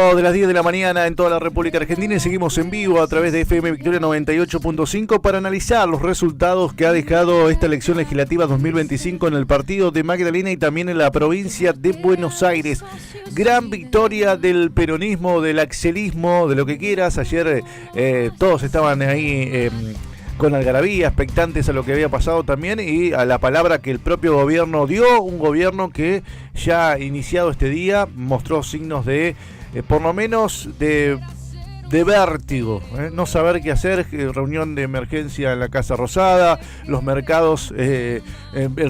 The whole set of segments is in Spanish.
minuto de las 10 de la mañana en toda la República Argentina y seguimos en vivo a través de FM Victoria 98.5 para analizar los resultados que ha dejado esta elección legislativa 2025 en el partido de Magdalena y también en la provincia de Buenos Aires. Gran victoria del peronismo, del axelismo, de lo que quieras. Ayer todos estaban ahí con algarabía, expectantes a lo que había pasado también y a la palabra que el propio gobierno dio, un gobierno que ya iniciado este día mostró signos de, por lo menos, de vértigo, no saber qué hacer, reunión de emergencia en la Casa Rosada, los mercados, el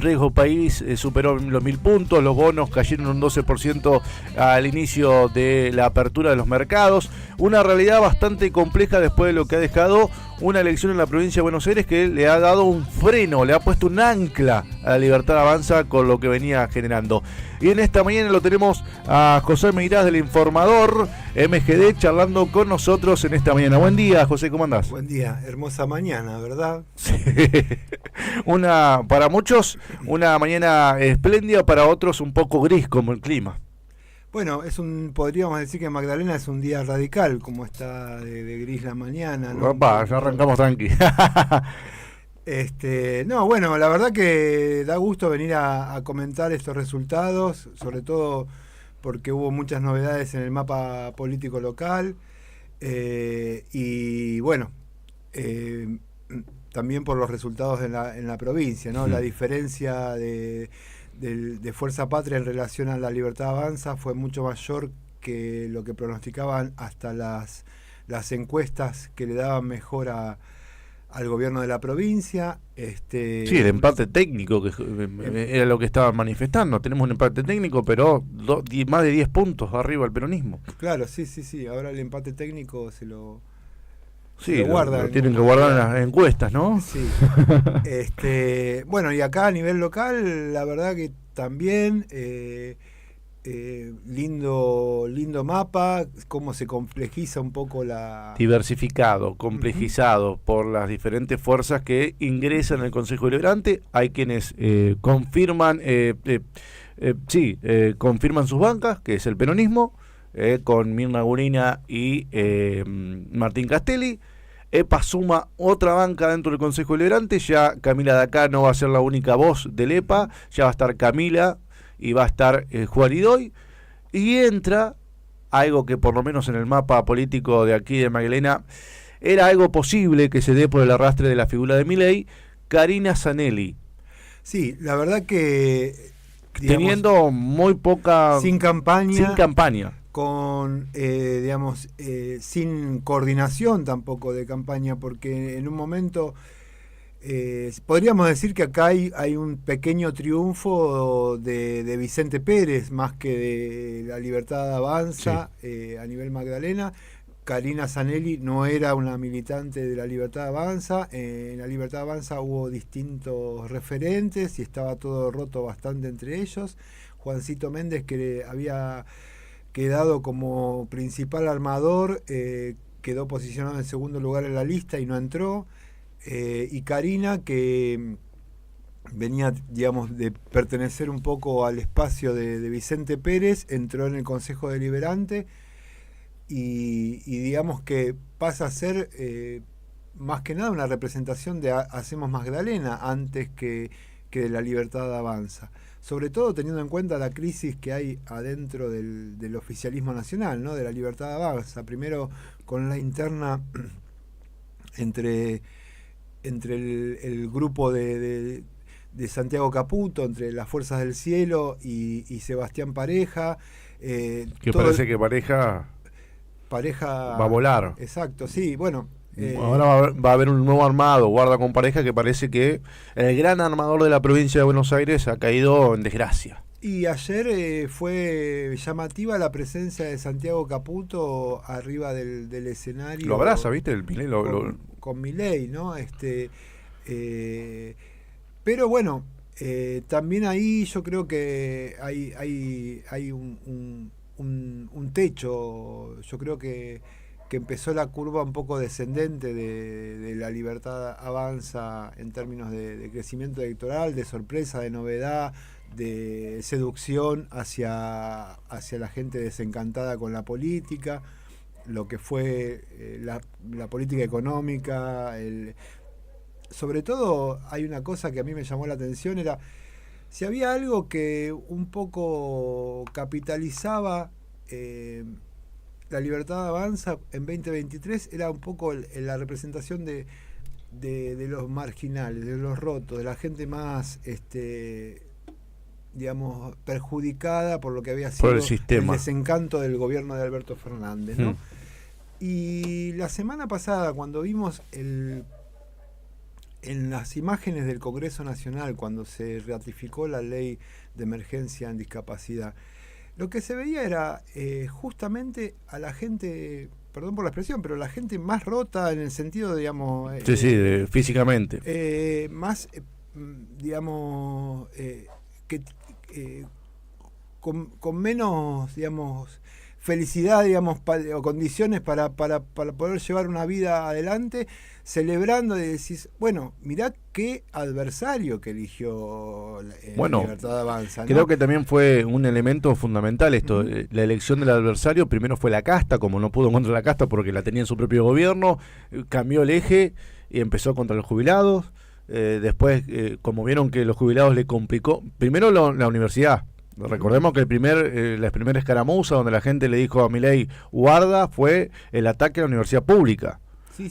riesgo país superó los 1000 puntos, los bonos cayeron un 12% al inicio de la apertura de los mercados, una realidad bastante compleja después de lo que ha dejado una elección en la provincia de Buenos Aires que le ha dado un freno, le ha puesto un ancla a la Libertad Avanza con lo que venía generando. Y en esta mañana lo tenemos a José Meirás del Informador MGD charlando con nosotros en esta mañana. Buen día, José, ¿cómo andás? Buen día, hermosa mañana, ¿verdad? Sí. Para muchos una mañana espléndida, para otros un poco gris como el clima. Bueno, podríamos decir que Magdalena es un día radical, como está de gris la mañana, ¿no? Ya arrancamos tranqui. No, bueno, la verdad que da gusto venir a comentar estos resultados, sobre todo porque hubo muchas novedades en el mapa político local y bueno, también por los resultados en la provincia, ¿no? La diferencia de Fuerza Patria en relación a la Libertad Avanza fue mucho mayor que lo que pronosticaban hasta las encuestas que le daban mejor al gobierno de la provincia. Sí, el empate técnico que era lo que estaban manifestando. Tenemos un empate técnico, pero más de 10 puntos arriba el peronismo. Claro, sí. Ahora el empate técnico se lo guardan. Lo tienen que guardar en las encuestas, ¿no? Sí. Bueno, y acá a nivel local, la verdad que también lindo mapa, cómo se complejiza un poco diversificado, complejizado por las diferentes fuerzas que ingresan al Consejo Deliberante. Hay quienes confirman confirman sus bancas, que es el peronismo, con Mirna Gurina y Martín Castelli. EPA suma otra banca dentro del Consejo Deliberante. Ya Camila de acá no va a ser la única voz del EPA, ya va a estar Camila y va a estar Juan Idoy, y entra algo que por lo menos en el mapa político de aquí de Magdalena era algo posible que se dé por el arrastre de la figura de Milei, Karina Zanelli. Sí, la verdad que teniendo muy poca... Sin campaña. Con, sin coordinación tampoco de campaña, porque en un momento podríamos decir que acá hay un pequeño triunfo de Vicente Pérez más que de la Libertad Avanza, sí. A nivel Magdalena. Karina Zanelli no era una militante de la Libertad Avanza. En la Libertad Avanza hubo distintos referentes y estaba todo roto bastante entre ellos. Juancito Méndez, que había quedado como principal armador, quedó posicionado en segundo lugar en la lista y no entró, y Karina, que venía, digamos, de pertenecer un poco al espacio de Vicente Pérez, entró en el Consejo Deliberante y digamos que pasa a ser más que nada una representación de Hacemos Magdalena antes que de la Libertad Avanza, sobre todo teniendo en cuenta la crisis que hay adentro del oficialismo nacional, ¿no? De la Libertad Avanza, primero con la interna entre el grupo de Santiago Caputo, entre las Fuerzas del Cielo y Sebastián Pareja, que parece que Pareja va a volar. Exacto, sí, bueno. Ahora va a haber un nuevo armado, guarda con Pareja, que parece que el gran armador de la provincia de Buenos Aires ha caído en desgracia. Y ayer fue llamativa la presencia de Santiago Caputo arriba del escenario. Lo abraza, ¿viste? Con Milei, ¿no? Pero bueno, también ahí yo creo que hay un techo. Yo creo que empezó la curva un poco descendente de la Libertad Avanza en términos de crecimiento electoral, de sorpresa, de novedad, de seducción hacia la gente desencantada con la política, lo que fue la política económica. Sobre todo hay una cosa que a mí me llamó la atención, era si había algo que un poco capitalizaba La Libertad Avanza en 2023, era un poco la representación de los marginales, de los rotos, de la gente más digamos, perjudicada por lo que había sido el desencanto del gobierno de Alberto Fernández, ¿no? Y la semana pasada, cuando vimos en las imágenes del Congreso Nacional, cuando se ratificó la ley de emergencia en discapacidad, lo que se veía era justamente a la gente, perdón por la expresión, pero la gente más rota en el sentido, digamos... físicamente. Más, digamos, con menos, digamos, felicidad, digamos, o condiciones para poder llevar una vida adelante, celebrando, y decís, bueno, mirá qué adversario que eligió bueno, Libertad Avanza, ¿no? Creo que también fue un elemento fundamental esto, la elección del adversario. Primero fue la casta, como no pudo contra la casta porque la tenía en su propio gobierno, cambió el eje y empezó contra los jubilados. Después, como vieron que los jubilados le complicó, primero la universidad. Recordemos que la primera escaramuza donde la gente le dijo a Milei guarda fue el ataque a la universidad pública,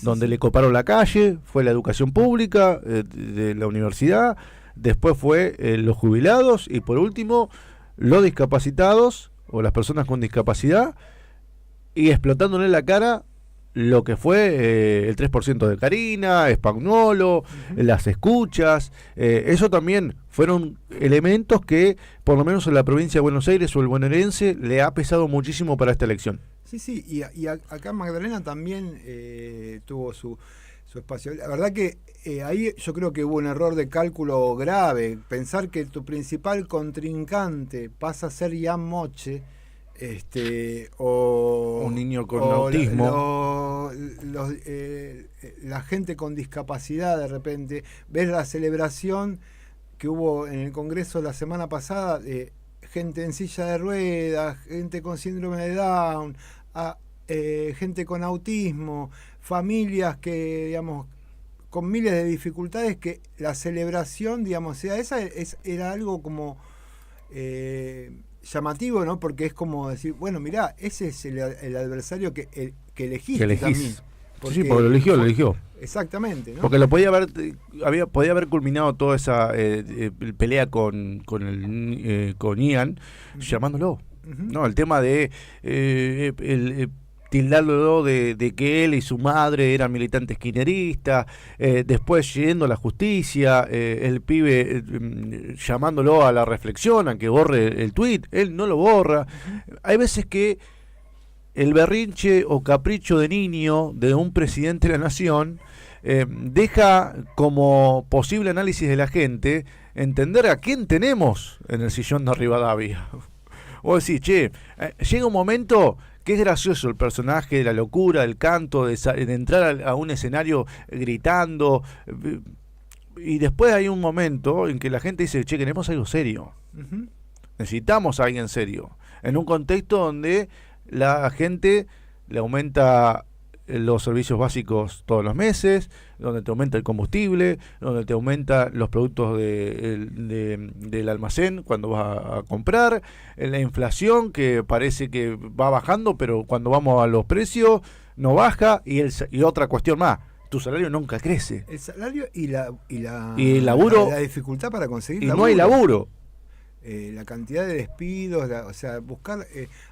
donde le coparon la calle, fue la educación pública de la universidad, después fue los jubilados y por último los discapacitados o las personas con discapacidad, y explotándole en la cara lo que fue el 3% de Karina, Spagnuolo, las escuchas. Eso también fueron elementos que, por lo menos en la provincia de Buenos Aires o el bonaerense, le ha pesado muchísimo para esta elección. Sí, y acá Magdalena también tuvo su espacio. La verdad que ahí yo creo que hubo un error de cálculo grave. Pensar que tu principal contrincante pasa a ser Ian Moche, o un niño con autismo, la gente con discapacidad. De repente ves la celebración que hubo en el Congreso la semana pasada de gente en silla de ruedas, gente con síndrome de Down, gente con autismo, familias que, digamos, con miles de dificultades, que la celebración, digamos, era algo como llamativo, ¿no? Porque es como decir, bueno, mirá, ese es el adversario que elegiste también. Porque lo eligió. Exactamente, ¿no? Porque lo podía haber culminado toda esa pelea con Ian, llamándolo. No, el tema de tildarlo de que él y su madre eran militantes kirchneristas, después yendo a la justicia, el pibe llamándolo a la reflexión, a que borre el tuit, él no lo borra. Hay veces que el berrinche o capricho de niño de un presidente de la nación deja como posible análisis de la gente entender a quién tenemos en el sillón de Rivadavia. Vos decís, llega un momento que es gracioso el personaje de la locura, del canto, de entrar a un escenario gritando, y después hay un momento en que la gente dice, queremos algo serio, necesitamos a alguien serio, en un contexto donde la gente le aumenta los servicios básicos todos los meses, donde te aumenta el combustible, donde te aumenta los productos del almacén cuando vas a comprar, la inflación que parece que va bajando, pero cuando vamos a los precios no baja, y otra cuestión más, tu salario nunca crece. El salario y el laburo, la dificultad para conseguir laburo. No hay laburo. La cantidad de despidos, o sea, buscar...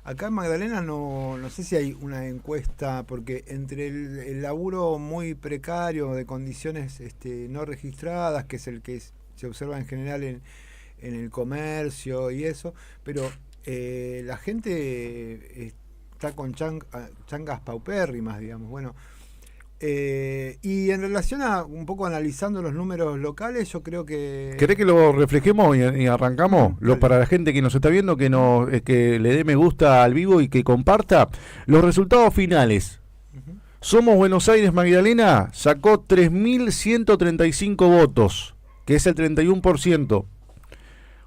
acá en Magdalena no sé si hay una encuesta, porque entre el laburo muy precario, de condiciones no registradas, que es el que se observa en general en el comercio y eso, pero la gente está con changas paupérrimas, digamos. Bueno, y en relación a un poco analizando los números locales, yo creo que... ¿Querés que lo reflejemos y arrancamos? Para la gente que nos está viendo, que le dé me gusta al vivo y que comparta los resultados finales. Somos Buenos Aires Magdalena sacó 3.135 votos, que es el 31%.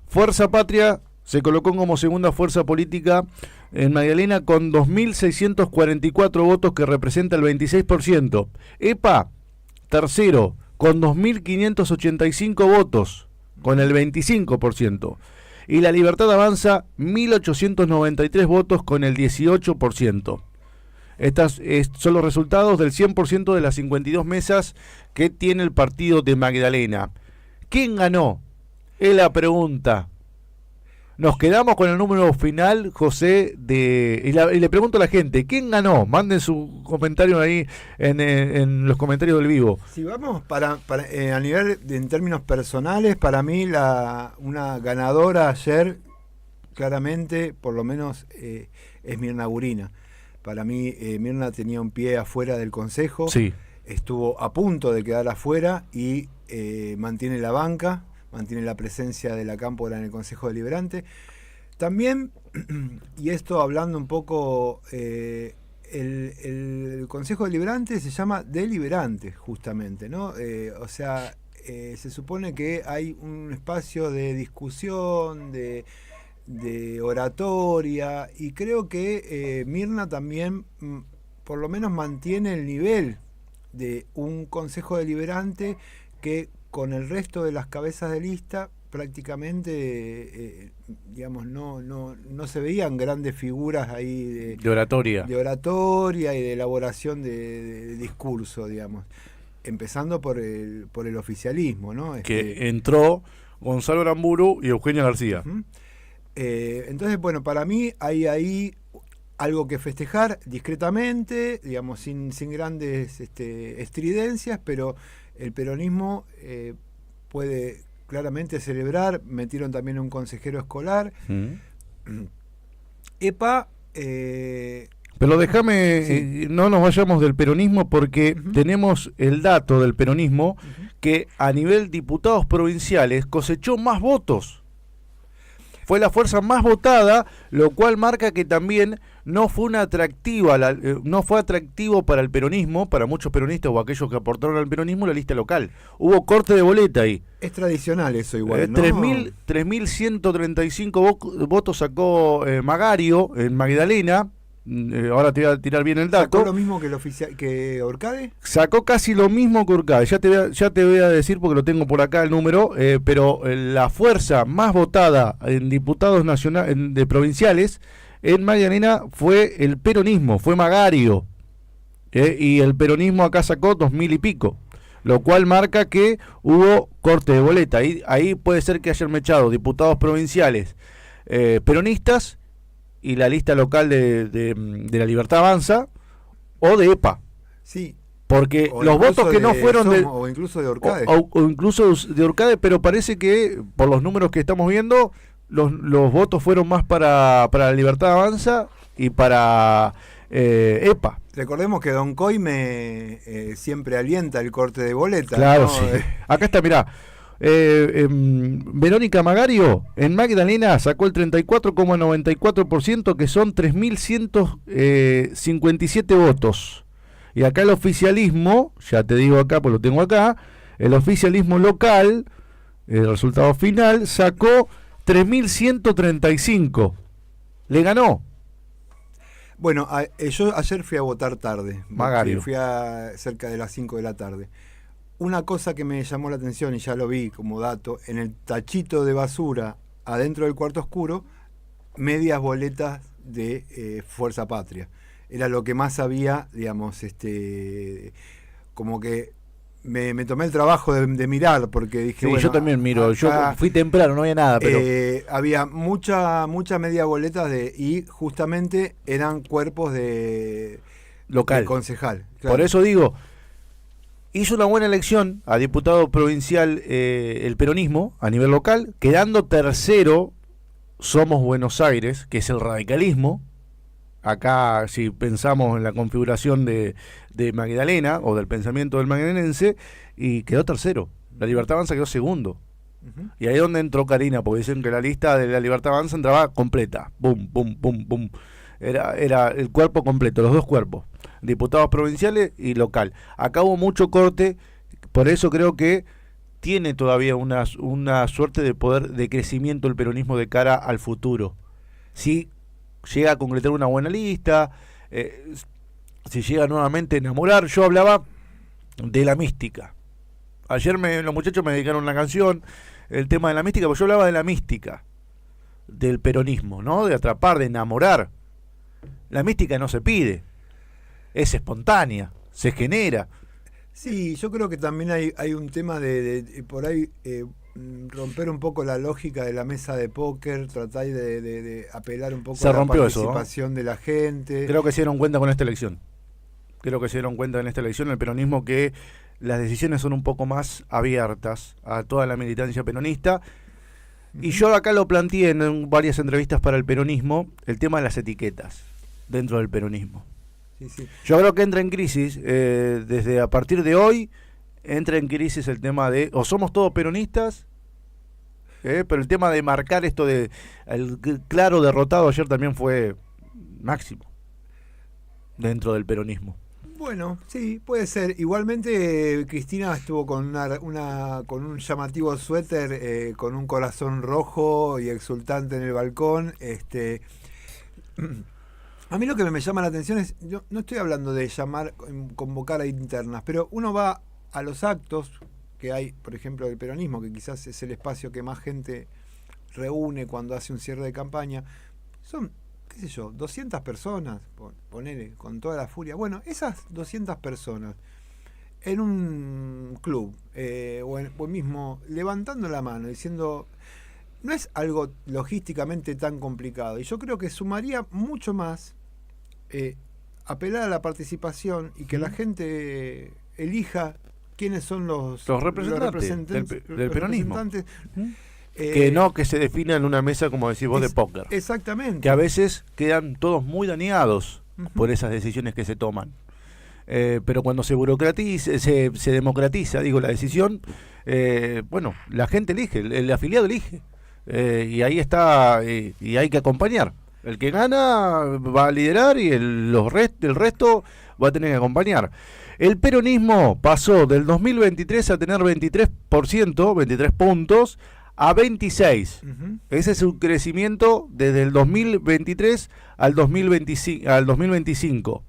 Fuerza Patria se colocó como segunda fuerza política en Magdalena con 2.644 votos, que representa el 26%. EPA, tercero, con 2.585 votos, con el 25%. Y La Libertad Avanza, 1.893 votos, con el 18%. Estos son los resultados del 100% de las 52 mesas que tiene el partido de Magdalena. ¿Quién ganó? Es la pregunta. Nos quedamos con el número final, José, y le pregunto a la gente, ¿quién ganó? Manden su comentario ahí en los comentarios del vivo. Si vamos a nivel en términos personales, para mí una ganadora ayer, claramente, por lo menos, es Mirna Gurina. Para mí, Mirna tenía un pie afuera del Consejo, sí. Estuvo a punto de quedar afuera y mantiene la banca, mantiene la presencia de la Cámpora en el Consejo Deliberante. También, y esto hablando un poco, el Consejo Deliberante se llama deliberante, justamente, ¿no? Se supone que hay un espacio de discusión, de oratoria, y creo que Mirna también, por lo menos, mantiene el nivel de un Consejo Deliberante que con el resto de las cabezas de lista prácticamente no se veían grandes figuras ahí de oratoria y de elaboración de discurso, digamos, empezando por el oficialismo, ¿no? Que entró Gonzalo Aramburu y Eugenia García. Uh-huh. Entonces, bueno, para mí hay ahí algo que festejar discretamente, digamos, sin grandes estridencias, pero el peronismo puede claramente celebrar. Metieron también un consejero escolar. EPA... Pero déjame, sí. No nos vayamos del peronismo, porque tenemos el dato del peronismo que a nivel diputados provinciales cosechó más votos. Fue la fuerza más votada, lo cual marca que también no fue no fue atractivo para el peronismo, para muchos peronistas o aquellos que aportaron al peronismo, la lista local. Hubo corte de boleta ahí. Es tradicional eso igual, ¿no? 3.135 votos sacó Magario en Magdalena. Ahora te voy a tirar bien el dato. ¿Sacó lo mismo que Orcade? Sacó casi lo mismo que Orcade. Ya te voy a decir, porque lo tengo por acá el número, pero la fuerza más votada en diputados de provinciales en Magdalena fue el peronismo, fue Magario. Y el peronismo acá sacó 2.000 y pico. Lo cual marca que hubo corte de boleta. Ahí puede ser que hayan echado diputados provinciales peronistas y la lista local de La Libertad Avanza o de EPA. Sí. Porque los votos que no fueron o incluso de Orcade. O incluso de Orcade, pero parece que por los números que estamos viendo, los votos fueron más para La Libertad Avanza y para EPA. Recordemos que Don Coime siempre alienta el corte de boleta. Claro, ¿no? sí. Acá está, mirá. Verónica Magario en Magdalena sacó el 34,94%, que son 3.157 votos. Y acá el oficialismo, ya te digo acá, pues lo tengo acá, el oficialismo local, el resultado final, sacó 3.135. Le ganó. Bueno, yo ayer fui a votar tarde. Magario. Fui cerca de las 5 de la tarde. Una cosa que me llamó la atención, y ya lo vi como dato, en el tachito de basura adentro del cuarto oscuro, medias boletas de Fuerza Patria. Era lo que más había, digamos, como que me tomé el trabajo de mirar, porque dije, Sí, bueno, yo también miro. Acá, Yo fui temprano, no había nada, pero había mucha media boleta y justamente eran cuerpos local. de concejal. Claro. Por eso digo, hizo una buena elección a diputado provincial el peronismo a nivel local, quedando tercero Somos Buenos Aires, que es el radicalismo. Acá, si pensamos en la configuración de Magdalena o del pensamiento del magdalenense, y quedó tercero. La Libertad Avanza quedó segundo. Y ahí es donde entró Karina, porque dicen que la lista de La Libertad Avanza entraba completa. Bum, bum, bum, bum. Era el cuerpo completo, los dos cuerpos, diputados provinciales y local. Acá hubo mucho corte, por eso creo que tiene todavía una suerte de poder de crecimiento el peronismo de cara al futuro. Si llega a concretar una buena lista, si llega nuevamente a enamorar. Yo hablaba de la mística. Ayer los muchachos me dedicaron una canción, el tema de la mística, porque yo hablaba de la mística del peronismo, ¿no? De atrapar, de enamorar. La mística no se pide, es espontánea, se genera. Sí, yo creo que también hay un tema de por ahí romper un poco la lógica de la mesa de póker, tratar de apelar un poco se a la rompió participación de la gente. Creo que se dieron cuenta con esta elección. El peronismo, que las decisiones son un poco más abiertas a toda la militancia peronista. Y yo acá lo planteé en varias entrevistas para el peronismo, el tema de las etiquetas dentro del peronismo. Sí, sí. Yo creo que entra en crisis, desde a partir de hoy, entra en crisis el tema de, o somos todos peronistas, pero el tema de marcar esto de, el claro derrotado ayer también fue Máximo, dentro del peronismo. Bueno, sí, puede ser. Igualmente Cristina estuvo con con un llamativo suéter, con un corazón rojo y exultante en el balcón. A mí lo que me llama la atención es, yo no estoy hablando de convocar a internas, pero uno va a los actos que hay, por ejemplo, del peronismo, que quizás es el espacio que más gente reúne cuando hace un cierre de campaña. Son, qué sé yo, 200 personas, ponele, con toda la furia. Bueno, esas 200 personas en un club, o mismo levantando la mano, diciendo, no es algo logísticamente tan complicado. Y yo creo que sumaría mucho más apelar a la participación y que la gente elija quiénes son los representantes del peronismo. Que no que se defina en una mesa, como decís vos, de póker. Exactamente. Que a veces quedan todos muy dañados por esas decisiones que se toman. Pero cuando se burocratiza, se democratiza, la decisión, bueno, la gente elige, el afiliado elige. Y ahí está, y hay que acompañar. El que gana va a liderar y el resto va a tener que acompañar. El peronismo pasó del 2023 a tener 23%, 23 puntos, a 26. Ese es un crecimiento desde el 2023 al 2025.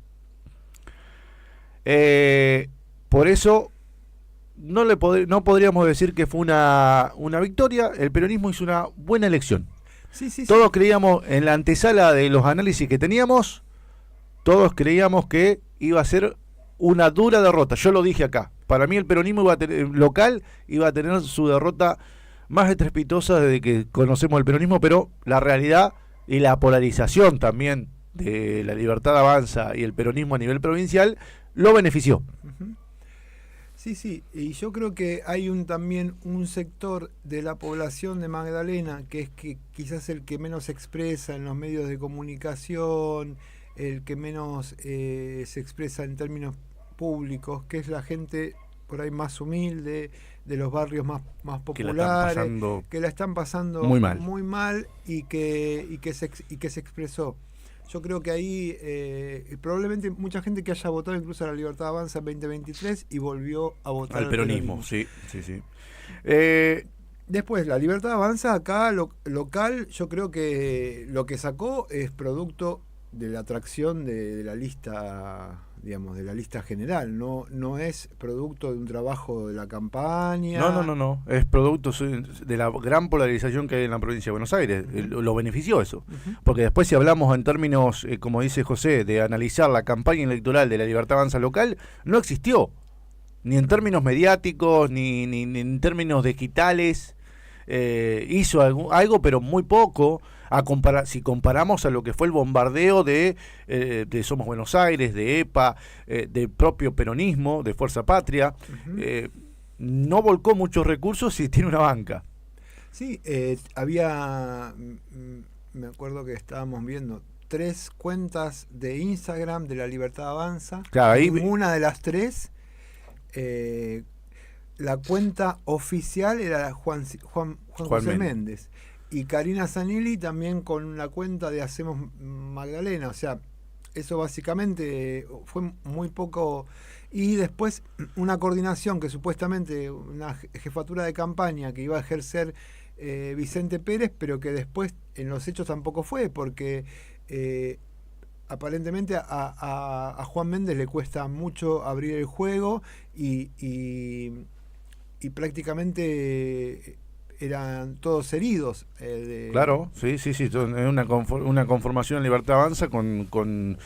Por eso no podríamos decir que fue una victoria. El peronismo hizo una buena elección. Sí. Todos creíamos, en la antesala de los análisis que teníamos, todos creíamos que iba a ser una dura derrota. Yo lo dije acá. Para mí el peronismo local iba a tener su derrota más estrepitosa desde que conocemos el peronismo, pero la realidad y la polarización también de la Libertad Avanza y el peronismo a nivel provincial lo benefició. Sí, y yo creo que hay también un sector de la población de Magdalena que es que quizás el que menos se expresa en los medios de comunicación, el que menos se expresa en términos públicos, que es la gente por ahí más humilde, de los barrios más populares, que la están pasando muy mal y que se expresó. Yo creo que ahí probablemente mucha gente que haya votado incluso a la Libertad Avanza en 2023 y volvió a votar al peronismo. Sí. Después, la Libertad Avanza acá local, yo creo que lo que sacó es producto de la atracción de la lista, digamos, de la lista general, no es producto de un trabajo de la campaña. No, es producto de la gran polarización que hay en la provincia de Buenos Aires. Lo benefició eso, porque después, si hablamos en términos, como dice José, de analizar la campaña electoral de la Libertad Avanza local, no existió, ni en términos mediáticos, ni en términos digitales. Hizo algo, pero muy poco. Si comparamos a lo que fue el bombardeo de Somos Buenos Aires, de EPA, del propio peronismo, de Fuerza Patria, no volcó muchos recursos y tiene una banca. Sí, me acuerdo que estábamos viendo 3 cuentas de Instagram de la Libertad Avanza. Claro, ahí una de las 3, la cuenta oficial era Juan José Méndez. Y Karina Zanilli también con la cuenta de Hacemos Magdalena. O sea, eso básicamente fue muy poco. Y después una coordinación que supuestamente, una jefatura de campaña que iba a ejercer Vicente Pérez, pero que después en los hechos tampoco fue, porque aparentemente a Juan Méndez le cuesta mucho abrir el juego y prácticamente eran todos heridos. Claro, sí, una conformación en Libertad Avanza con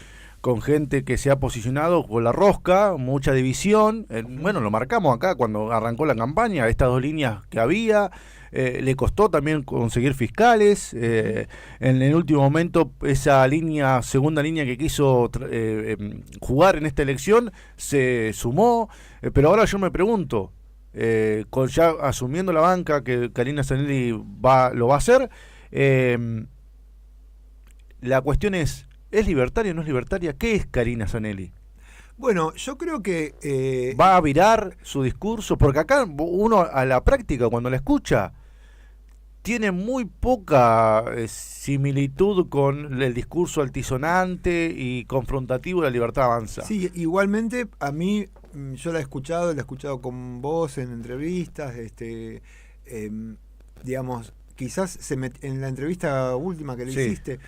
gente que se ha posicionado con la rosca, mucha división. Bueno, lo marcamos acá cuando arrancó la campaña, estas dos líneas que había. Le costó también conseguir fiscales. En el último momento, esa segunda línea que quiso jugar en esta elección, se sumó. Pero ahora yo me pregunto, ya asumiendo la banca que Karina Zanelli lo va a hacer, la cuestión ¿es libertaria o no es libertaria? ¿Qué es Karina Zanelli? Bueno, yo creo que ¿va a virar su discurso? Porque acá uno a la práctica, cuando la escucha, tiene muy poca similitud con el discurso altisonante y confrontativo de la Libertad Avanza. Sí, igualmente a mí, yo la he escuchado con vos en entrevistas, digamos, quizás en la entrevista última que le hiciste,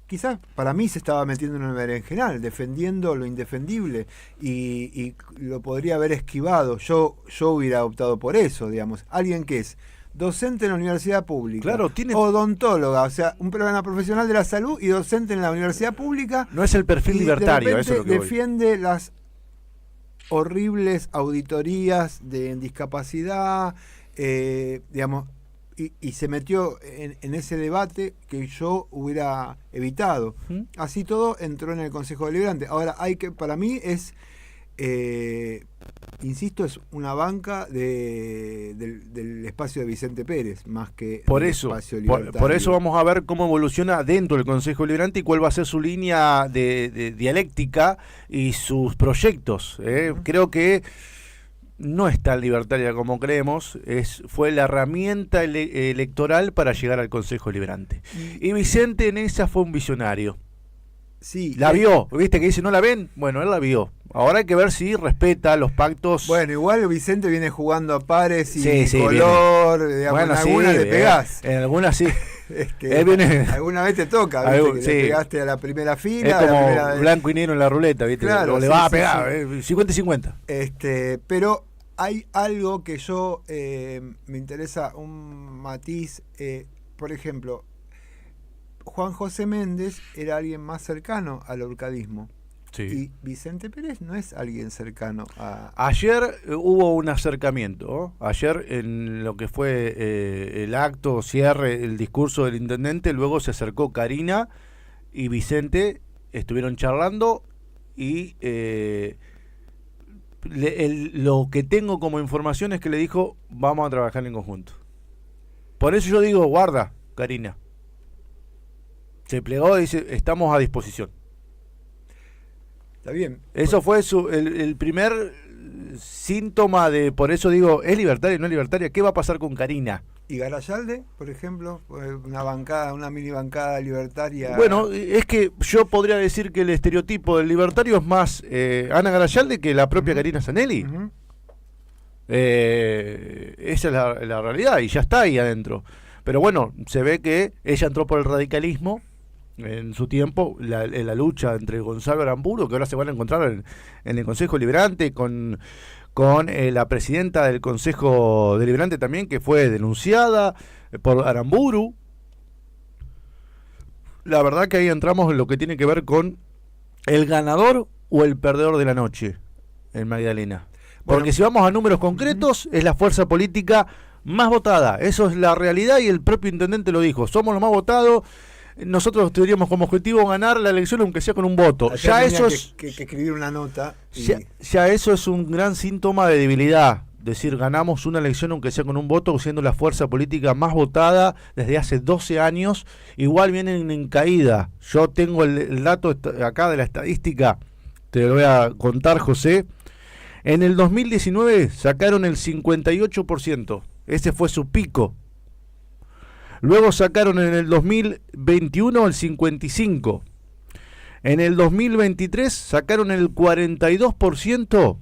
quizás para mí se estaba metiendo en un berenjenal, defendiendo lo indefendible, y lo podría haber esquivado. Yo hubiera optado por eso, digamos. Alguien que es docente en la universidad pública, claro, tiene odontóloga, o sea, un programa profesional de la salud y docente en la universidad pública. No es el perfil libertario, de eso es lo que defiende las horribles auditorías de discapacidad, digamos, y se metió en ese debate que yo hubiera evitado. Así todo entró en el Consejo Deliberante. Ahora, para mí es, insisto, es una banca del espacio de Vicente Pérez, más que por del eso, espacio libertario. Por eso vamos a ver cómo evoluciona dentro del Consejo Deliberante y cuál va a ser su línea de dialéctica y sus proyectos. Creo que no es tan libertaria como creemos, fue la herramienta electoral para llegar al Consejo Deliberante. Y Vicente en esa fue un visionario. Sí, la vio, ¿viste que dice no la ven? Bueno, él la vio. Ahora hay que ver si respeta los pactos. Bueno, igual Vicente viene jugando a pares y sí, color, digamos, bueno, en algunas le pegás. En algunas sí. Él viene, alguna vez te toca, ¿viste? Que le pegaste a la primera fila. Es como blanco y negro en la ruleta, ¿viste? Claro, le va a pegar, 50 y 50. Pero hay algo que yo me interesa, un matiz, por ejemplo, Juan José Méndez era alguien más cercano al urcadismo. Sí. Y Vicente Pérez no es alguien cercano a... Ayer hubo un acercamiento. Ayer en lo que fue el acto, cierre, el discurso del intendente, luego se acercó Karina y Vicente, estuvieron charlando y lo que tengo como información es que le dijo, vamos a trabajar en conjunto. Por eso yo digo, guarda, Karina. Se plegó y dice, estamos a disposición. Está bien. Eso fue el primer síntoma de, por eso digo, ¿es libertaria o no es libertaria? ¿Qué va a pasar con Karina? ¿Y Garayalde, por ejemplo? Una mini bancada libertaria. Bueno, es que yo podría decir que el estereotipo del libertario es más Ana Garayalde que la propia Karina Zanelli. Esa es la realidad y ya está ahí adentro. Pero bueno, se ve que ella entró por el radicalismo en su tiempo, la lucha entre Gonzalo Aramburu, que ahora se van a encontrar en el Consejo Deliberante, con la presidenta del Consejo Deliberante también, que fue denunciada por Aramburu. La verdad que ahí entramos en lo que tiene que ver con el ganador o el perdedor de la noche en Magdalena. Porque bueno, si vamos a números concretos, es la fuerza política más votada. Eso es la realidad y el propio intendente lo dijo. Somos los más votados. Nosotros tendríamos como objetivo ganar la elección aunque sea con un voto. Ayer ya eso es que escribir una nota. Ya eso es un gran síntoma de debilidad. Decir, ganamos una elección aunque sea con un voto, siendo la fuerza política más votada desde hace 12 años. Igual vienen en caída. Yo tengo el dato acá de la estadística. Te lo voy a contar, José. En el 2019 sacaron el 58%. Ese fue su pico. Luego sacaron en el 2021 el 55%. En el 2023 sacaron el 42%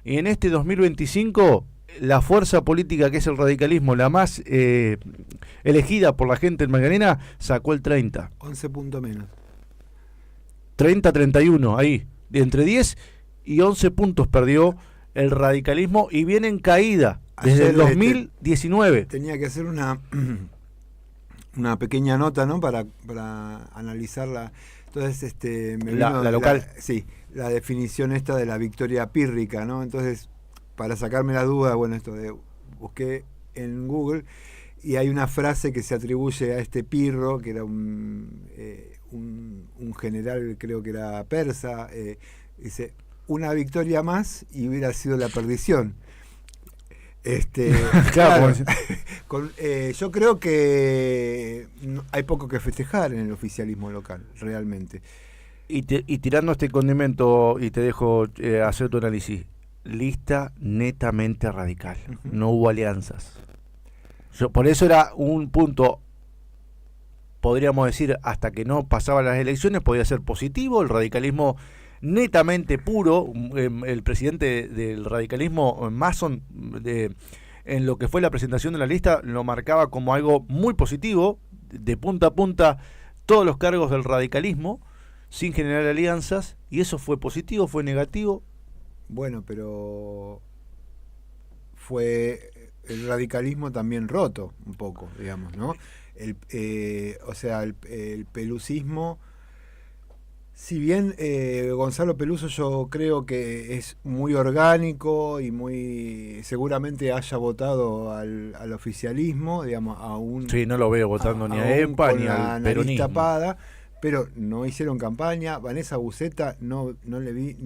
y en este 2025 la fuerza política que es el radicalismo, la más elegida por la gente en Magdalena, sacó el 30. 11 puntos menos. 30-31, ahí. Entre 10 y 11 puntos perdió el radicalismo y viene en caída desde el 2019. Tenía que hacer una pequeña nota, ¿no? Para analizarla. Entonces, me vino la local. La definición esta de la victoria pírrica, ¿no? Entonces, para sacarme la duda, bueno, busqué en Google y hay una frase que se atribuye a este Pirro, que era un general, creo que era persa, dice, una victoria más y hubiera sido la perdición. Claro, yo creo que hay poco que festejar en el oficialismo local, realmente. Y tirando este condimento, y te dejo hacer tu análisis, lista netamente radical, no hubo alianzas. Por eso era un punto, podríamos decir, hasta que no pasaban las elecciones, podía ser positivo, el radicalismo netamente puro, el presidente del radicalismo, Mason, en lo que fue la presentación de la lista, lo marcaba como algo muy positivo, de punta a punta, todos los cargos del radicalismo, sin generar alianzas, y eso fue positivo, fue negativo. Bueno, pero fue el radicalismo también roto un poco, digamos, ¿no? El pelucismo, si bien Gonzalo Peluso yo creo que es muy orgánico y muy seguramente haya votado al oficialismo, digamos, sí, no lo veo votando ni a EPA ni al peronismo. Tapada, pero no hicieron campaña. Vanessa Buceta no le vi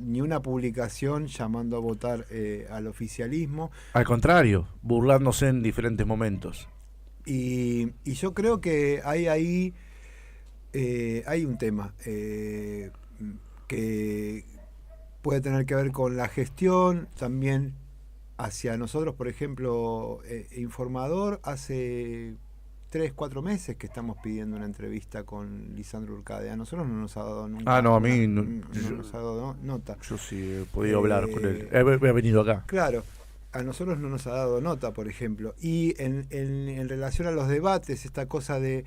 ni una publicación llamando a votar al oficialismo. Al contrario, burlándose en diferentes momentos. Y yo creo que hay ahí hay un tema que puede tener que ver con la gestión, también hacia nosotros, por ejemplo, Informador, hace 3-4 meses que estamos pidiendo una entrevista con Lisandro Urcade. A nosotros no nos ha dado nunca. A mí no nos ha dado nota. Yo sí he podido hablar con él. He venido acá. Claro, a nosotros no nos ha dado nota, por ejemplo. Y en relación a los debates, esta cosa de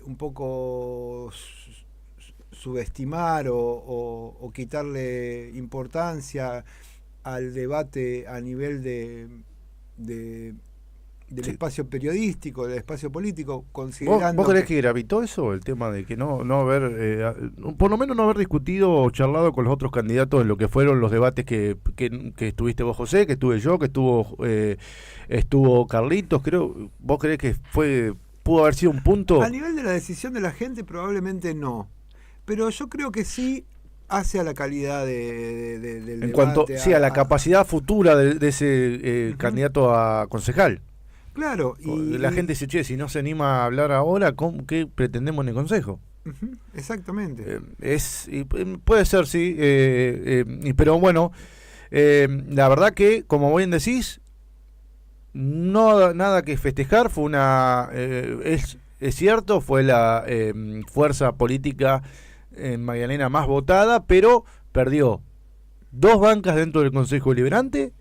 un poco subestimar o quitarle importancia al debate a nivel del espacio periodístico, del espacio político, considerando... ¿Vos creés que gravitó eso? El tema de que no haber, por lo menos no haber discutido o charlado con los otros candidatos en lo que fueron los debates que estuviste vos, José, que estuve yo, que estuvo Carlitos, creo. ¿Vos creés que pudo haber sido un punto? A nivel de la decisión de la gente probablemente no, pero yo creo que sí hace a la calidad del en debate, cuanto a la capacidad futura de ese candidato a concejal. Claro. Y la gente dice, che, si no se anima a hablar ahora, ¿qué pretendemos en el consejo? Exactamente. Puede ser, sí, pero bueno, la verdad que, como bien decís, no nada que festejar, fue es cierto, fue la fuerza política en Magdalena más votada, pero perdió 2 bancas dentro del Consejo Deliberante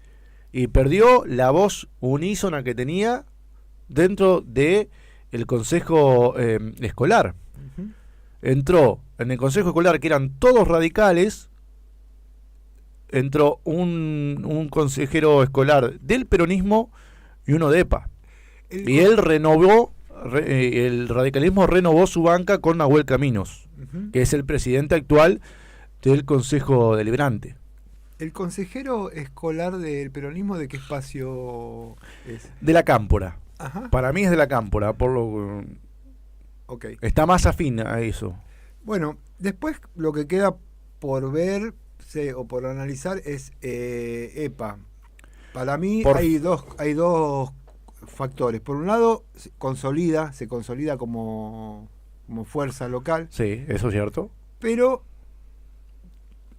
y perdió la voz unísona que tenía dentro de el Consejo Escolar. Entró en el Consejo Escolar, que eran todos radicales, entró un consejero escolar del peronismo y uno de EPA. Y él el radicalismo renovó su banca con Nahuel Caminos, que es el presidente actual del Consejo Deliberante. ¿El consejero escolar del peronismo de qué espacio es? De la Cámpora. Ajá. Para mí es de la Cámpora, Okay. Está más afín a eso. Bueno, después lo que queda por ver o por analizar es EPA. Para mí hay dos factores. Por un lado, se consolida como fuerza local. Sí, eso es cierto. Pero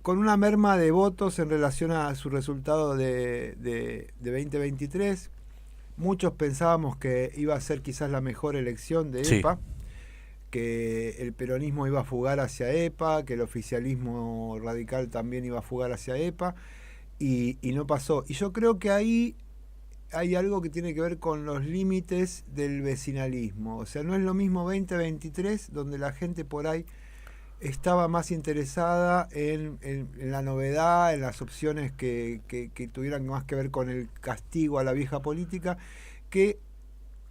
con una merma de votos en relación a su resultado de 2023. Muchos pensábamos que iba a ser quizás la mejor elección de EPA. que el peronismo iba a fugar hacia EPA, que el oficialismo radical también iba a fugar hacia EPA, y no pasó. Y yo creo que ahí hay algo que tiene que ver con los límites del vecinalismo. O sea, no es lo mismo 2023, donde la gente por ahí estaba más interesada en la novedad, en las opciones que tuvieran más que ver con el castigo a la vieja política, que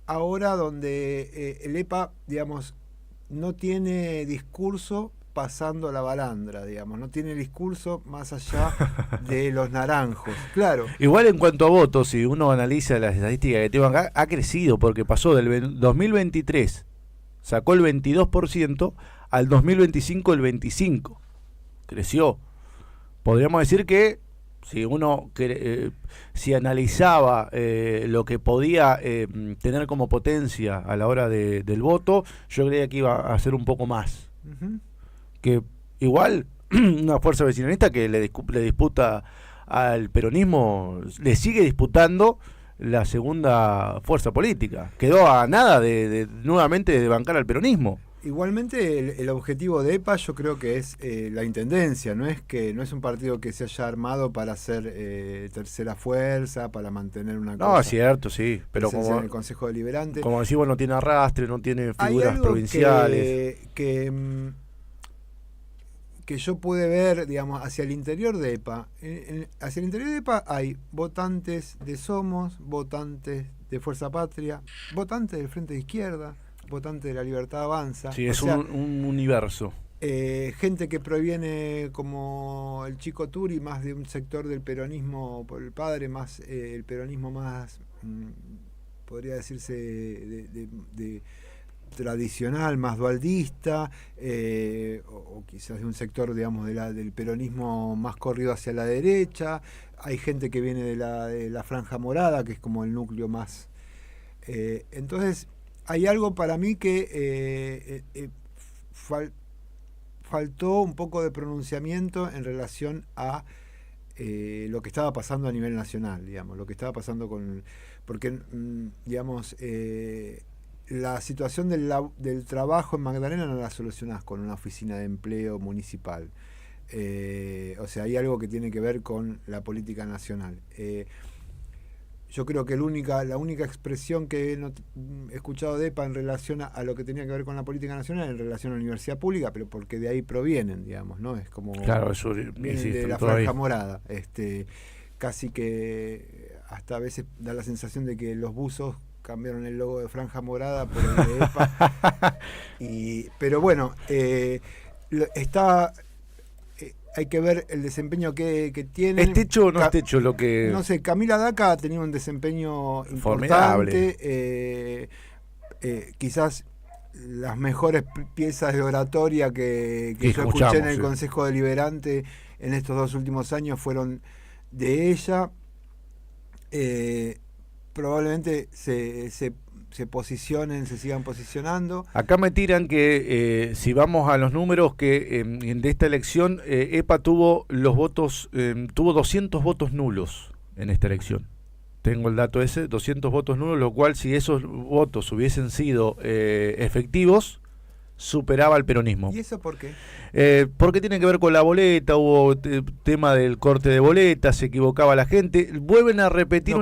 ahora donde el EPA, digamos, no tiene discurso pasando la balandra, digamos, no tiene discurso más allá de los naranjos, claro. Igual en cuanto a votos, si uno analiza las estadísticas que tengo acá, ha crecido, porque pasó del 2023, sacó el 22%, al 2025 el 25%. Creció. Podríamos decir que si uno si analizaba lo que podía tener como potencia a la hora del voto, yo creía que iba a ser un poco más. Uh-huh. Que igual una fuerza vecinalista que le disputa al peronismo, le sigue disputando la segunda fuerza política. Quedó a nada nuevamente de bancar al peronismo. Igualmente el objetivo de EPA yo creo que es la intendencia, no es un partido que se haya armado para ser tercera fuerza, para mantener una cosa. No, es cierto, sí, pero como en el Consejo Deliberante. Como decimos, no tiene arrastre, no tiene Hay figuras algo provinciales. Que yo pude ver, digamos, hacia el interior de EPA. Hacia el interior de EPA hay votantes de Somos, votantes de Fuerza Patria, votantes del Frente de Izquierda, votantes de La Libertad Avanza. Sí, es un universo. Gente que proviene como el Chico Turi, más de un sector del peronismo por el padre, más el peronismo más, podría decirse, de tradicional, más dualdista, o quizás de un sector, digamos, del peronismo más corrido hacia la derecha. Hay gente que viene de la Franja Morada, que es como el núcleo más. Entonces, hay algo para mí que faltó un poco de pronunciamiento en relación a lo que estaba pasando a nivel nacional, digamos, lo que estaba pasando porque, digamos, la situación del trabajo en Magdalena no la solucionás con una oficina de empleo municipal. O sea, hay algo que tiene que ver con la política nacional. Yo creo que la única expresión que he escuchado de EPA en relación a lo que tenía que ver con la política nacional, en relación a la universidad pública, pero porque de ahí provienen, digamos, ¿no? Es como... Claro, eso vienen de la Franja Morada. Casi que hasta a veces da la sensación de que los buzos cambiaron el logo de Franja Morada por el de EPA. Pero bueno, hay que ver el desempeño que tienen. ¿Es techo o no es techo lo que...? No sé, Camila Daca ha tenido un desempeño importante. Quizás las mejores piezas de oratoria que yo escuché en el Consejo Deliberante en estos 2 últimos años fueron de ella. Probablemente se sigan posicionando. Acá me tiran que si vamos a los números que de esta elección, EPA tuvo los votos, tuvo 200 votos nulos en esta elección. Tengo el dato ese, 200 votos nulos, lo cual si esos votos hubiesen sido efectivos, superaba al peronismo. ¿Y eso por qué? Porque tiene que ver con la boleta, hubo tema del corte de boleta, se equivocaba la gente, vuelven a repetir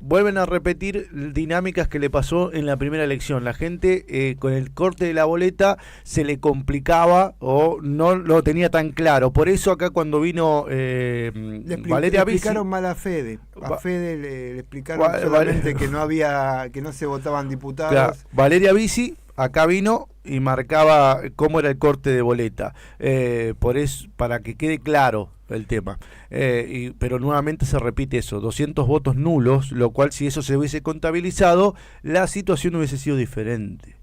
vuelven a repetir dinámicas que le pasó en la primera elección. La gente con el corte de la boleta se le complicaba o no lo tenía tan claro. Por eso acá cuando vino Valeria Bisi, explicaron mal a Fede. A Fede le explicaron solamente que no se votaban diputados. Claro, Valeria Bisi acá vino y marcaba cómo era el corte de boleta, por eso, para que quede claro el tema, pero nuevamente se repite eso, 200 votos nulos, lo cual si eso se hubiese contabilizado, la situación hubiese sido diferente.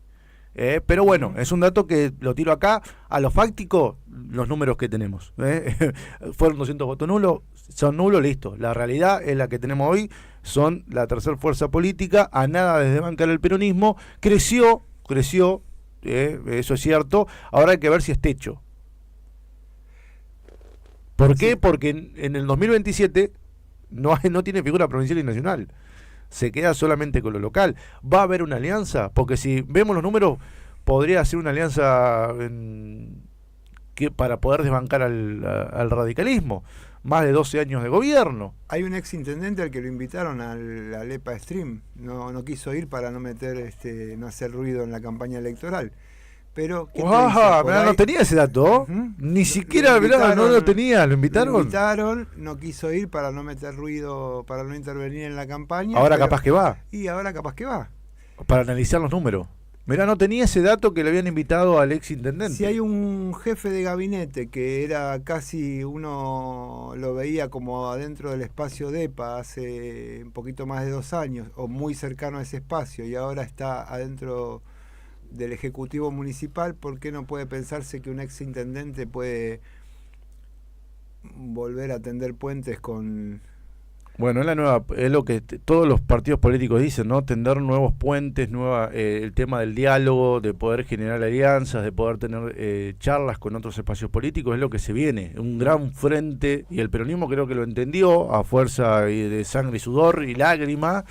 Pero bueno, es un dato que lo tiro acá, a lo fáctico, los números que tenemos. Fueron 200 votos nulos, son nulos, listo. La realidad es la que tenemos hoy, son la tercera fuerza política, a nada desde bancar el peronismo, creció, eso es cierto. Ahora hay que ver si es techo. ¿Por qué? Porque en el 2027 no tiene figura provincial y nacional. Se queda solamente con lo local. ¿Va a haber una alianza? Porque si vemos los números, podría hacer una alianza para poder desbancar al radicalismo. Más de 12 años de gobierno. Hay un ex intendente al que lo invitaron al EPA Stream. No quiso ir para no meter, no hacer ruido en la campaña electoral. Pero no tenía ese dato. Ni siquiera no lo tenía. ¿Lo invitaron? Lo invitaron, no quiso ir para no meter ruido, para no intervenir en la campaña. Ahora capaz que va. Y ahora capaz que va. Para analizar los números. Mirá, no tenía ese dato que le habían invitado al ex intendente. Si hay un jefe de gabinete que era casi, uno lo veía como adentro del espacio de EPA hace un poquito más de 2 años, o muy cercano a ese espacio, y ahora está adentro del Ejecutivo Municipal, ¿por qué no puede pensarse que un ex intendente puede volver a tender puentes con... Bueno, es lo que todos los partidos políticos dicen, ¿no? Tender nuevos puentes, el tema del diálogo, de poder generar alianzas, de poder tener charlas con otros espacios políticos, es lo que se viene. Un gran frente, y el peronismo creo que lo entendió, a fuerza de sangre y sudor y lágrima,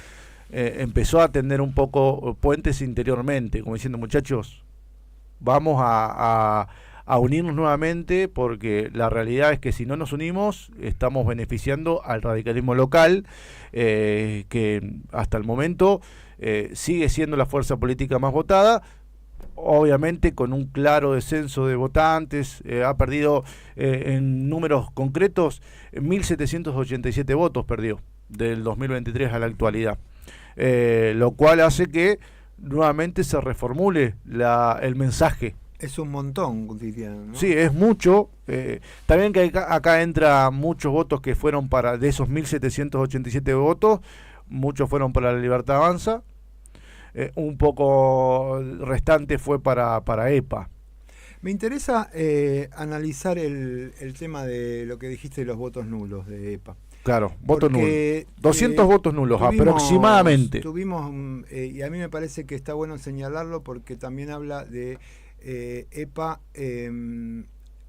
empezó a tender un poco puentes interiormente, como diciendo, muchachos, vamos a unirnos nuevamente, porque la realidad es que si no nos unimos estamos beneficiando al radicalismo local, que hasta el momento sigue siendo la fuerza política más votada, obviamente con un claro descenso de votantes. Ha perdido en números concretos 1.787 votos perdió del 2023 a la actualidad, lo cual hace que nuevamente se reformule el mensaje. Es un montón, diría, ¿no? Sí, es mucho. También que acá entra muchos votos que fueron de esos 1.787 votos, muchos fueron para la Libertad Avanza, un poco restante fue para EPA. Me interesa analizar el tema de lo que dijiste de los votos nulos de EPA. Claro, votos nulos. 200 votos nulos aproximadamente. Y a mí me parece que está bueno señalarlo, porque también habla de EPA,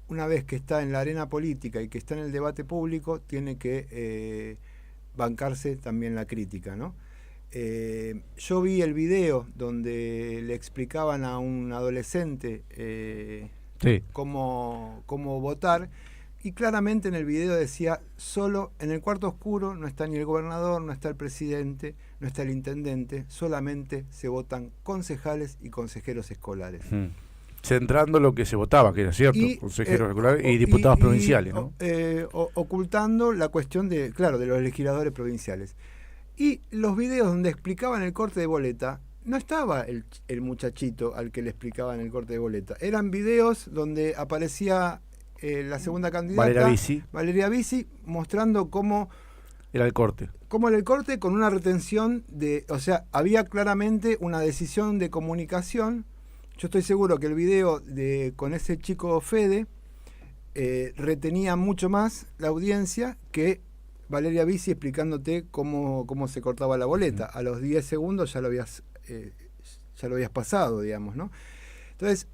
una vez que está en la arena política y que está en el debate público, tiene que bancarse también la crítica, ¿no? Yo vi el video donde le explicaban a un adolescente sí, cómo votar, y claramente en el video decía, solo en el cuarto oscuro no está ni el gobernador, no está el presidente, no está el intendente, solamente se votan concejales y consejeros escolares. Centrando lo que se votaba, que era cierto, consejeros escolares y diputados provinciales, ¿no? Ocultando la cuestión de los legisladores provinciales. Y los videos donde explicaban el corte de boleta, no estaba el muchachito al que le explicaban el corte de boleta. Eran videos donde aparecía la segunda candidata, Valeria Bisi, mostrando cómo era el corte. Cómo era el corte, con una retención o sea, había claramente una decisión de comunicación. Yo estoy seguro que el video con ese chico Fede retenía mucho más la audiencia que Valeria Bisi explicándote cómo se cortaba la boleta. A los 10 segundos ya lo habías pasado, digamos, ¿no? Entonces,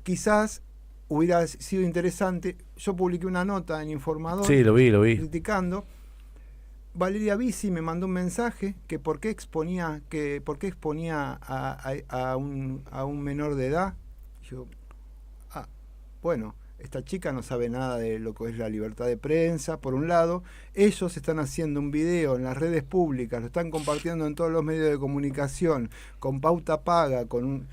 quizás hubiera sido interesante. Yo publiqué una nota en Informador. Sí, lo vi. Criticando. Valeria Bisi me mandó un mensaje que por qué exponía a un menor de edad. Yo, bueno, esta chica no sabe nada de lo que es la libertad de prensa, por un lado. Ellos están haciendo un video en las redes públicas, lo están compartiendo en todos los medios de comunicación, con pauta paga, con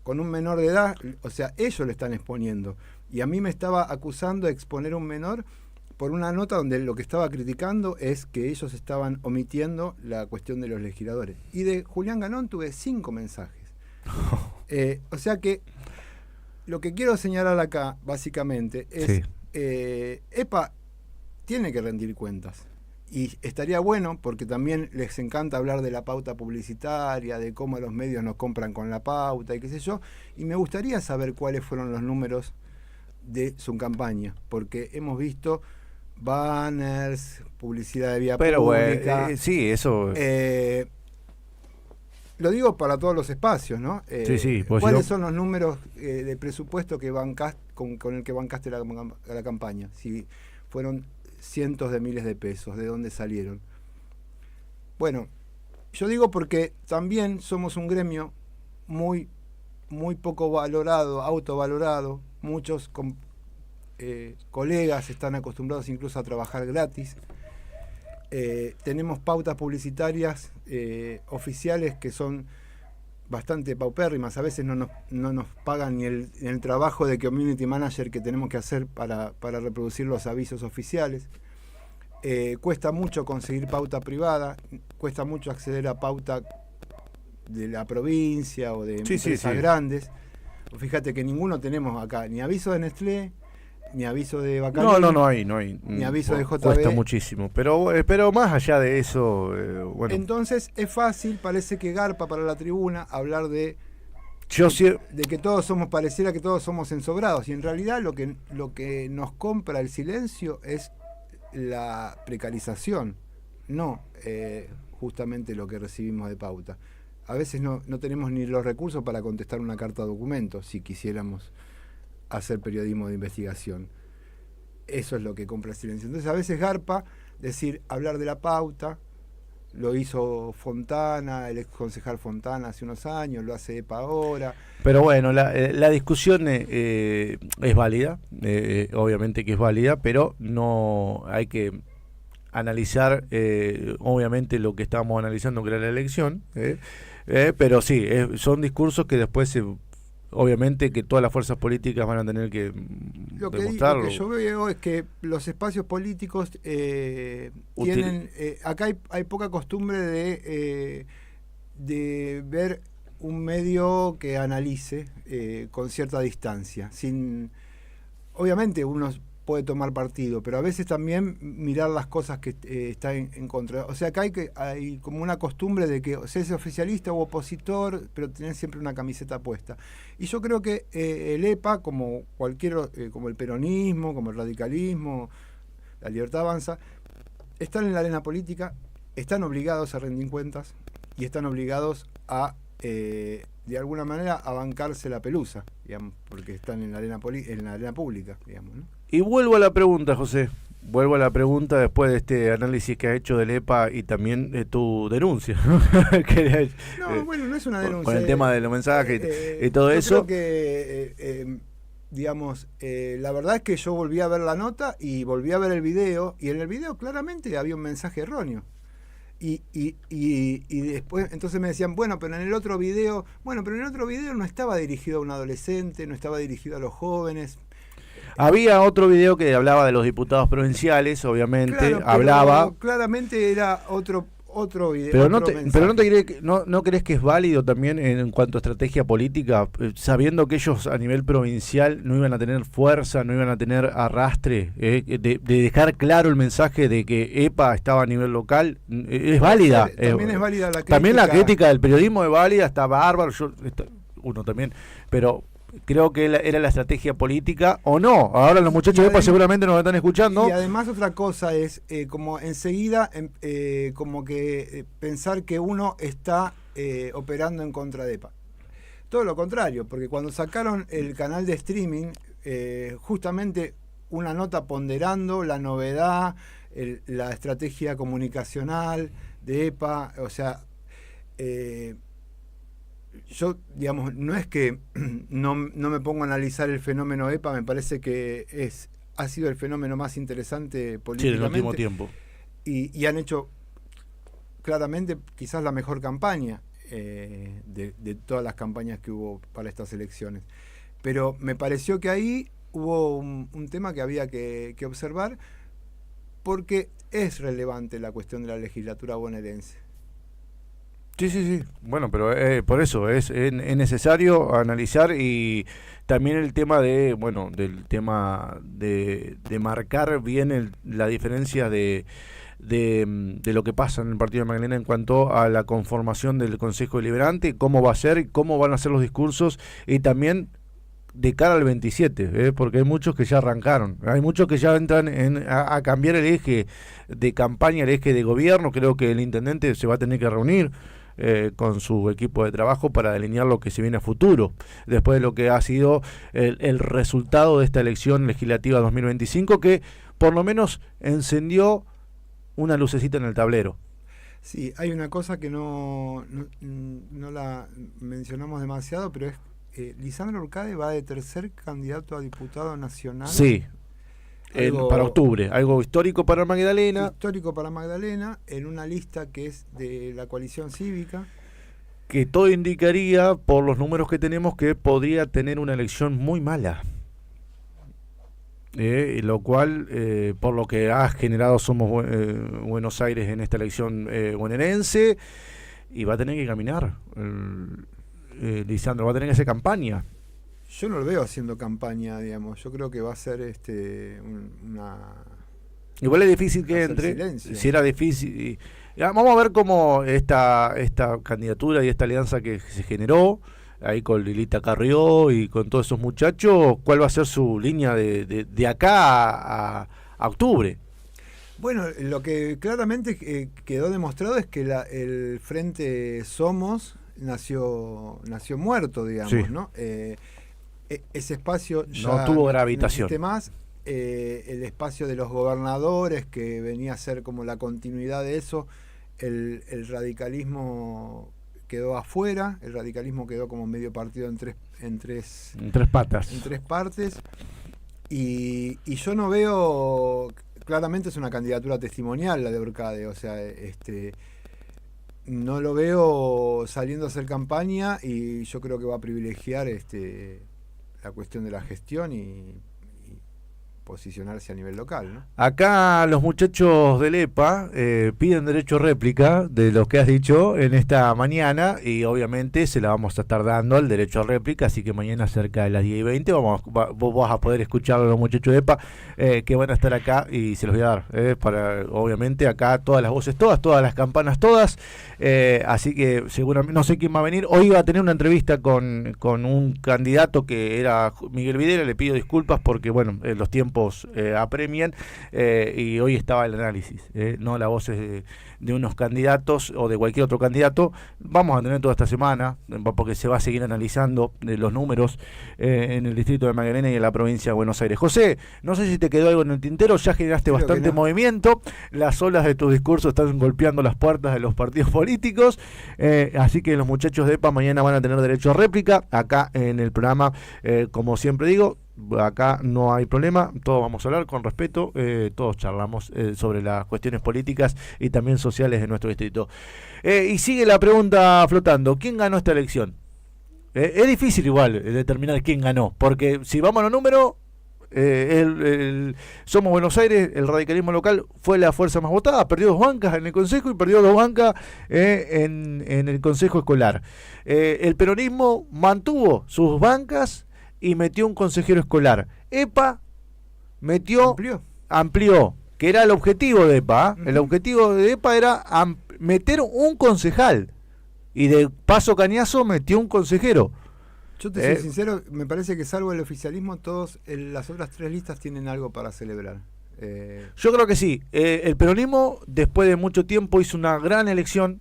un menor de edad. O sea, ellos lo están exponiendo. Y a mí me estaba acusando de exponer a un menor por una nota donde lo que estaba criticando es que ellos estaban omitiendo la cuestión de los legisladores. Y de Julián Ganón tuve 5 mensajes. O sea que lo que quiero señalar acá, básicamente, es EPA tiene que rendir cuentas. Y estaría bueno, porque también les encanta hablar de la pauta publicitaria, de cómo los medios nos compran con la pauta y qué sé yo, y me gustaría saber cuáles fueron los números de su campaña, porque hemos visto banners, publicidad de vía pública. Sí, eso. Lo digo para todos los espacios, ¿no? Sí, ¿cuáles son los números de presupuesto que con el que bancaste la campaña? Si fueron cientos de miles de pesos, ¿de dónde salieron? Bueno, yo digo porque también somos un gremio muy muy poco valorado, autovalorado. Muchos colegas están acostumbrados incluso a trabajar gratis. Tenemos pautas publicitarias oficiales que son bastante paupérrimas. A veces no nos pagan ni el trabajo de community manager que tenemos que hacer para reproducir los avisos oficiales. Cuesta mucho conseguir pauta privada, cuesta mucho acceder a pauta de la provincia o de empresas grandes. Fíjate que ninguno tenemos acá, ni aviso de Nestlé, ni aviso de Bacalí. No hay. Ni aviso de JB. Cuesta muchísimo, pero más allá de eso, bueno. Entonces es fácil, parece que garpa para la tribuna hablar de que todos somos, pareciera que todos somos ensobrados, y en realidad lo que nos compra el silencio es la precarización, no justamente lo que recibimos de pauta. A veces no tenemos ni los recursos para contestar una carta documento si quisiéramos hacer periodismo de investigación. Eso es lo que compra el silencio. Entonces a veces garpa hablar de la pauta. Lo hizo Fontana, el ex concejal Fontana hace unos años, lo hace EPA ahora. Pero bueno, la discusión es válida, obviamente que es válida, pero no hay que analizar obviamente lo que estábamos analizando, que era la elección, pero sí, son discursos que después obviamente que todas las fuerzas políticas van a tener que demostrarlo. Lo que yo veo es que los espacios políticos tienen... acá hay poca costumbre de ver un medio que analice con cierta distancia. Obviamente uno puede tomar partido, pero a veces también mirar las cosas que están en contra. O sea, acá hay como una costumbre de que seas oficialista o opositor, pero tenés siempre una camiseta puesta. Y yo creo que el EPA, como como el peronismo, como el radicalismo, la Libertad Avanza, están en la arena política, están obligados a rendir cuentas y están obligados a, de alguna manera, a bancarse la pelusa, digamos, porque están en la arena pública, digamos, ¿no? Y vuelvo a la pregunta, José. Vuelvo a la pregunta después de este análisis que has hecho del EPA y también de tu denuncia. Bueno, no es una denuncia. Con el tema de los mensajes y todo eso. Creo que, digamos, la verdad es que yo volví a ver la nota y volví a ver el video, y en el video claramente había un mensaje erróneo. Y después entonces me decían, pero en el otro video no estaba dirigido a un adolescente, no estaba dirigido a los jóvenes. Había otro video que hablaba de los diputados provinciales, obviamente, hablaba. Claramente era otro video. Pero no crees que es válido también en cuanto a estrategia política, sabiendo que ellos a nivel provincial no iban a tener fuerza, no iban a tener arrastre, de dejar claro el mensaje de que EPA estaba a nivel local, es válida. También es válida la crítica. También la crítica del periodismo es válida, está bárbaro, uno también, pero creo que era la estrategia política o no. Ahora los muchachos de EPA seguramente nos están escuchando. Y además otra cosa es como enseguida como que pensar que uno está operando en contra de EPA. Todo lo contrario, porque cuando sacaron el canal de streaming, justamente una nota ponderando la novedad, la estrategia comunicacional de EPA, o sea... yo, digamos, no es que no me pongo a analizar el fenómeno EPA, me parece que ha sido el fenómeno más interesante políticamente. Sí, en el último tiempo. Y han hecho claramente quizás la mejor campaña de todas las campañas que hubo para estas elecciones. Pero me pareció que ahí hubo un tema que había que observar, porque es relevante la cuestión de la legislatura bonaerense. Sí. Bueno, pero por eso es necesario analizar, y también el tema del tema de marcar bien la diferencia de lo que pasa en el partido de Magdalena en cuanto a la conformación del Consejo Deliberante, cómo va a ser, cómo van a ser los discursos, y también de cara al 27, porque hay muchos que ya arrancaron, hay muchos que ya entran a cambiar el eje de campaña, el eje de gobierno. Creo que el intendente se va a tener que reunir con su equipo de trabajo para delinear lo que se viene a futuro, después de lo que ha sido el resultado de esta elección legislativa 2025, que por lo menos encendió una lucecita en el tablero. Sí, hay una cosa que no la mencionamos demasiado, pero Lisandro Urcade va de tercer candidato a diputado nacional. Sí, para octubre, algo histórico para Magdalena. Histórico para Magdalena, en una lista que es de la coalición cívica. Que todo indicaría, por los números que tenemos, que podría tener una elección muy mala. Lo cual, por lo que ha generado Somos Buenos Aires en esta elección bonaerense, y va a tener que caminar. Lisandro va a tener que hacer campaña. Yo no lo veo haciendo campaña, digamos. Yo creo que va a ser una... Igual es difícil que entre. Silencio. Si era difícil. Vamos a ver cómo esta candidatura y esta alianza que se generó ahí con Lilita Carrió y con todos esos muchachos, cuál va a ser su línea de acá a octubre. Bueno, lo que claramente quedó demostrado es que el Frente Somos nació muerto, digamos, sí. ¿No? Ese espacio ya no tuvo gravitación. No existe más. El espacio de los gobernadores, que venía a ser como la continuidad de eso, el radicalismo quedó afuera, el radicalismo quedó como medio partido en tres patas. En tres partes. Y yo no veo, claramente es una candidatura testimonial la de Urcade, o sea, no lo veo saliendo a hacer campaña, y yo creo que va a privilegiar la cuestión de la gestión y posicionarse a nivel local, ¿no? Acá los muchachos del EPA piden derecho a réplica de lo que has dicho en esta mañana, y obviamente se la vamos a estar dando el derecho a réplica, así que mañana cerca de las 10:20 vos vas a poder escuchar a los muchachos de EPA que van a estar acá, y se los voy a dar para, obviamente, acá todas las voces, todas las campanas, todas, así que seguramente, no sé quién va a venir. Hoy iba a tener una entrevista con un candidato que era Miguel Videla, le pido disculpas porque, bueno, los tiempos apremian, y hoy estaba el análisis, no las voces de unos candidatos o de cualquier otro candidato. Vamos a tener toda esta semana, porque se va a seguir analizando los números en el distrito de Magdalena y en la provincia de Buenos Aires. José, no sé si te quedó algo en el tintero, ya generaste bastante movimiento, las olas de tu discurso están golpeando las puertas de los partidos políticos, así que los muchachos de EPA mañana van a tener derecho a réplica acá en el programa, como siempre digo. Acá no hay problema, todos vamos a hablar con respeto, todos charlamos sobre las cuestiones políticas y también sociales de nuestro distrito. Y sigue la pregunta flotando: ¿quién ganó esta elección? Es difícil igual determinar quién ganó, porque si vamos a los números, Somos Buenos Aires, el radicalismo local, fue la fuerza más votada, perdió 2 bancas en el consejo y perdió 2 bancas en el consejo escolar. El peronismo mantuvo sus bancas y metió un consejero escolar. EPA amplió, que era el objetivo de EPA. Uh-huh. El objetivo de EPA era meter un concejal, y de paso cañazo metió un consejero. Yo te soy sincero, me parece que salvo el oficialismo, las otras 3 listas tienen algo para celebrar. Yo creo que sí. El peronismo, después de mucho tiempo, hizo una gran elección,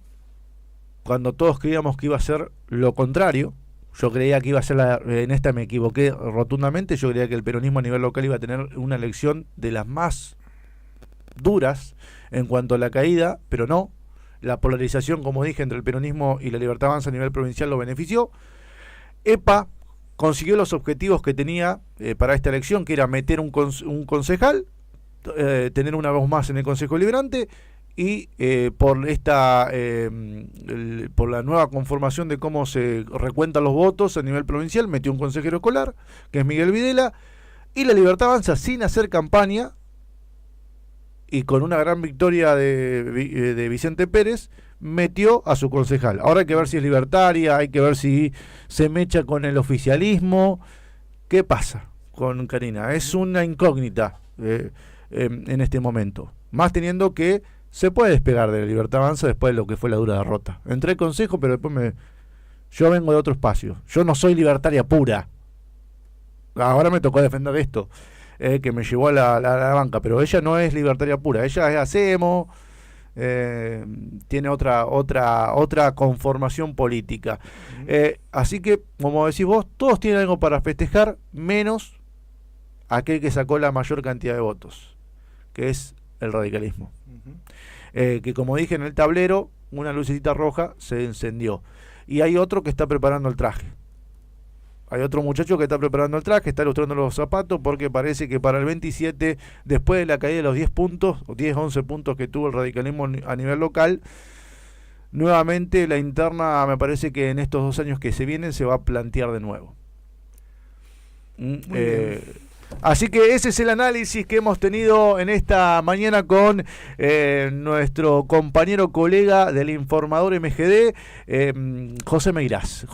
cuando todos creíamos que iba a ser lo contrario. Yo creía que iba a ser en esta me equivoqué rotundamente. Yo creía que el peronismo a nivel local iba a tener una elección de las más duras en cuanto a la caída, pero no. La polarización, como dije, entre el peronismo y la Libertad Avanza a nivel provincial lo benefició. EPA consiguió los objetivos que tenía para esta elección, que era meter un concejal, tener una voz más en el Consejo Deliberante, y por la nueva conformación de cómo se recuentan los votos a nivel provincial, metió un consejero escolar, que es Miguel Videla, y la Libertad Avanza, sin hacer campaña y con una gran victoria de Vicente Pérez, metió a su concejal. Ahora hay que ver si es libertaria, hay que ver si se mecha con el oficialismo. ¿Qué pasa con Karina? Es una incógnita en este momento, más teniendo que se puede despegar de la Libertad Avanza después de lo que fue la dura derrota. Entré al consejo, pero después yo vengo de otro espacio. Yo no soy libertaria pura. Ahora me tocó defender esto, que me llevó a la banca, pero ella no es libertaria pura. Ella es hacemos, tiene otra conformación política. Así que, como decís vos, todos tienen algo para festejar, menos aquel que sacó la mayor cantidad de votos, que es el radicalismo. Que, como dije, en el tablero una lucecita roja se encendió, y hay otro que está preparando el traje. Hay otro muchacho que está preparando el traje, está ilustrando los zapatos, porque parece que para el 27, después de la caída de los 10 puntos, o 10, 11 puntos que tuvo el radicalismo a nivel local, nuevamente la interna me parece que en estos 2 años que se vienen se va a plantear de nuevo. Así que ese es el análisis que hemos tenido en esta mañana con nuestro compañero colega del Informador MGD, José Meirás.